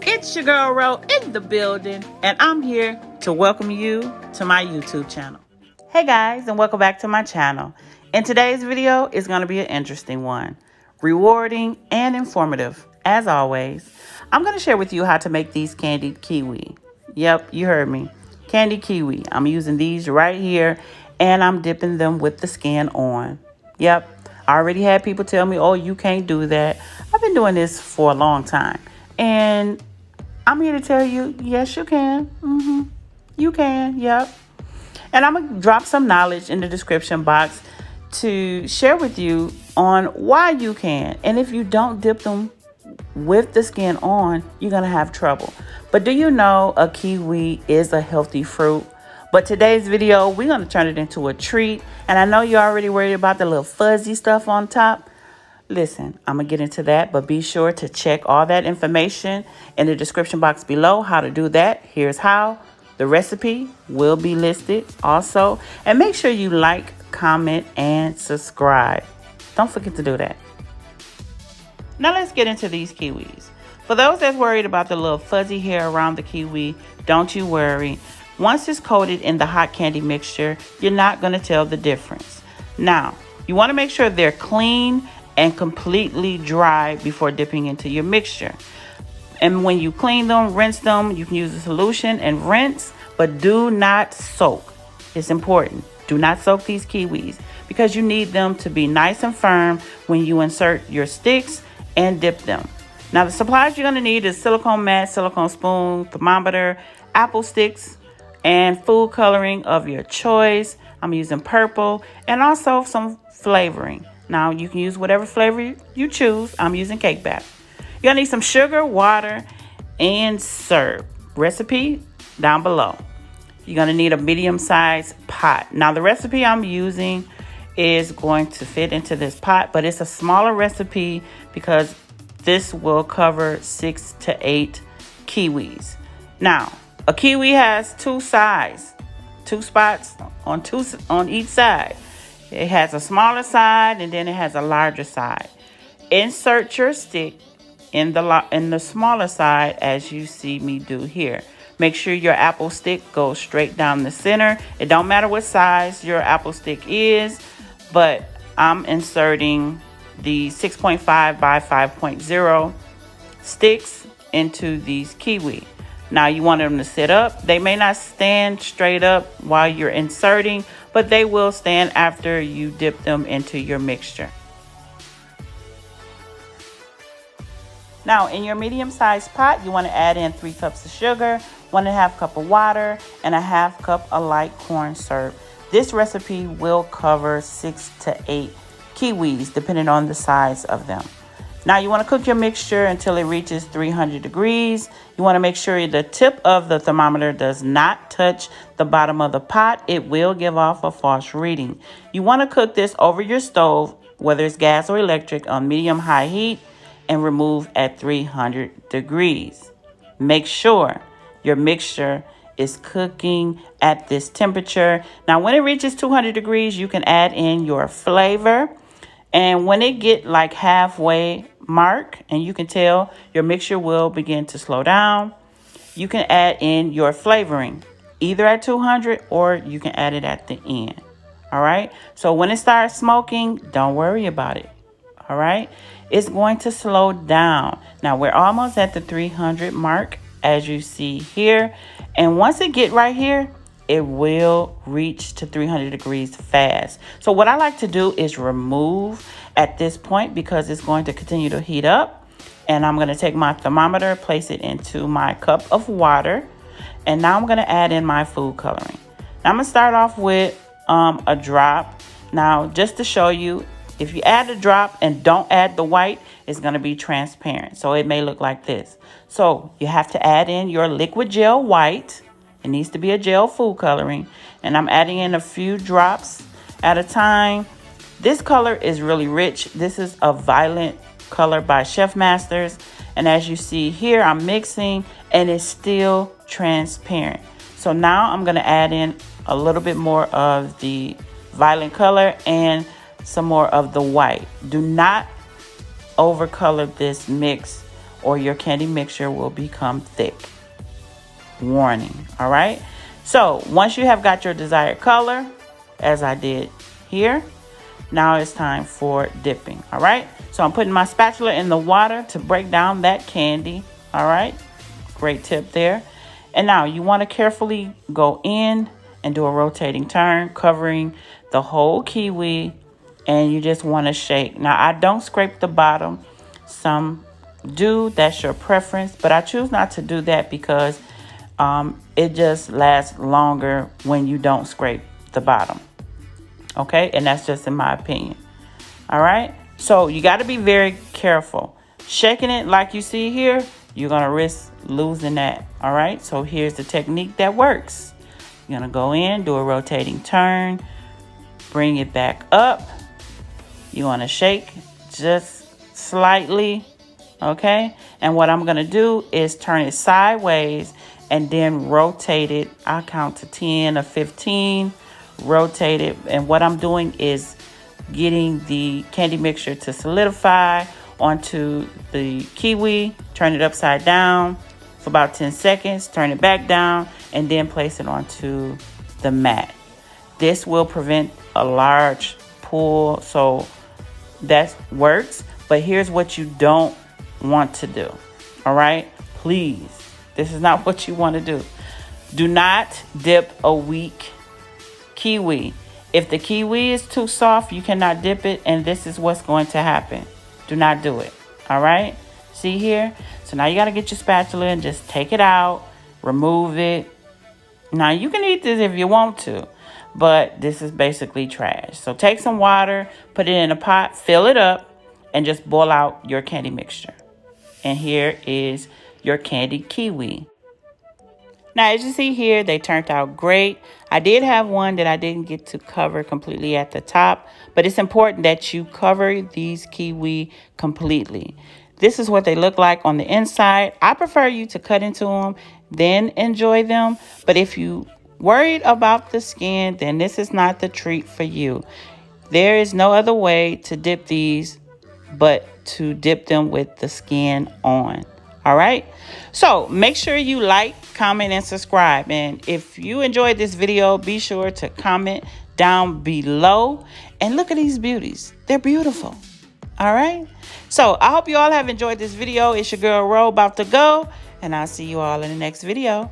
It's your girl Ro in the building, and I'm here to welcome you to my YouTube channel. Hey guys, and welcome back to my channel. And today's video is going to be an interesting one, rewarding and informative. As always, I'm going to share with you how to make these candied kiwi. Yep, you heard me. Candied kiwi. I'm using these right here, and I'm dipping them with the skin on. Yep, I already had people tell me, oh, you can't do that. I've been doing this for a long time, and I'm here to tell you, yes, you can. You can, yep. And I'm going to drop some knowledge in the description box to share with you on why you can. And if you don't dip them with the skin on, you're going to have trouble. But do you know a kiwi is a healthy fruit? But today's video, we're going to turn it into a treat. And I know you're already worried about the little fuzzy stuff on top. Listen, I'm going to get into that, but be sure to check all that information in the description box below, how to do that. Here's how. The recipe will be listed also. And make sure you like, comment, and subscribe. Don't forget to do that. Now let's get into these kiwis. For those that's worried about the little fuzzy hair around the kiwi, don't you worry. Once it's coated in the hot candy mixture, you're not going to tell the difference. Now, you want to make sure they're clean and completely dry before dipping into your mixture. And when you clean them, rinse them, you can use a solution and rinse, but do not soak. It's important. Do not soak these kiwis because you need them to be nice and firm when you insert your sticks and dip them. Now, the supplies you're going to need is silicone mat, silicone spoon, thermometer, apple sticks, and food coloring of your choice. I'm using purple, and also some flavoring. Now, you can use whatever flavor you choose. I'm using cake batter. You're going to need some sugar, water, and syrup. Recipe down below. You're going to need a medium-sized pot. Now, the recipe I'm using is going to fit into this pot, but it's a smaller recipe because this will cover 6 to 8 kiwis. Now, a kiwi has two sides, two spots on each side. It has a smaller side and then it has a larger side. Insert your stick in the smaller side as you see me do here. Make sure your apple stick goes straight down the center. It don't matter what size your apple stick is, but I'm inserting the 6.5 by 5.0 sticks into these kiwi. Now you want them to sit up. They may not stand straight up while you're inserting, but they will stand after you dip them into your mixture. Now in your medium-sized pot, you want to add in 3 cups of sugar, 1.5 cup of water, and 1/2 cup of light corn syrup. This recipe will cover 6 to 8 kiwis, depending on the size of them. Now you want to cook your mixture until it reaches 300 degrees. You want to make sure the tip of the thermometer does not touch the bottom of the pot. It will give off a false reading. You want to cook this over your stove, whether it's gas or electric, on medium-high heat and remove at 300 degrees. Make sure your mixture is cooking at this temperature. Now when it reaches 200 degrees, you can add in your flavor. And when it get like halfway mark and you can tell your mixture will begin to slow down, you can add in your flavoring either at 200 or you can add it at the end. All right. So when it starts smoking, don't worry about it. All right. It's going to slow down. Now we're almost at the 300 mark, as you see here. And once it get right here, it will reach to 300 degrees fast. So what I like to do is remove at this point because it's going to continue to heat up. And I'm going to take my thermometer, place it into my cup of water. And now I'm going to add in my food coloring. Now I'm going to start off with a drop. Now, just to show you, if you add a drop and don't add the white, it's going to be transparent. So it may look like this. So you have to add in your liquid gel white. It needs to be a gel food coloring. And I'm adding in a few drops at a time. This color is really rich. This is a violet color by Chef Masters. And as you see here, I'm mixing and it's still transparent. So now I'm going to add in a little bit more of the violet color and some more of the white. Do not overcolor this mix or your candy mixture will become thick. Warning, all right? So once you have got your desired color, as I did here, now it's time for dipping, all right? So I'm putting my spatula in the water to break down that candy, all right? Great tip there. And now you want to carefully go in and do a rotating turn, covering the whole kiwi, and you just want to shake. Now, I don't scrape the bottom. Some do, that's your preference, but I choose not to do that because it just lasts longer when you don't scrape the bottom. Okay, and that's just in my opinion. All right, so you got to be very careful. Shaking it like you see here, you're going to risk losing that. All right, so here's the technique that works. You're going to go in, do a rotating turn, bring it back up. You want to shake just slightly, okay? And what I'm going to do is turn it sideways and then rotate it. I'll count to 10 or 15, rotate it. And what I'm doing is getting the candy mixture to solidify onto the kiwi, turn it upside down for about 10 seconds, turn it back down, and then place it onto the mat. This will prevent a large pool, so that works. But here's what you don't want to do, all right? Please, this is not what you want to do. Do not dip a weak kiwi. If the kiwi is too soft, you cannot dip it, and this is what's going to happen. Do not do it, all right? See here? So now you got to get your spatula and just take it out, remove it. Now, you can eat this if you want to, but this is basically trash. So take some water, put it in a pot, fill it up, and just boil out your candy mixture. And here is your candied kiwi. Now, as you see here, they turned out great. I did have one that I didn't get to cover completely at the top, but it's important that you cover these kiwi completely. This is what they look like on the inside. I prefer you to cut into them, then enjoy them. But if you worried about the skin, then this is not the treat for you. There is no other way to dip these but to dip them with the skin on. All right, so make sure you like, comment, and subscribe. And if you enjoyed this video, be sure to comment down below. And look at these beauties. They're beautiful. All right, so I hope you all have enjoyed this video. It's your girl Ro about to go, and I'll see you all in the next video.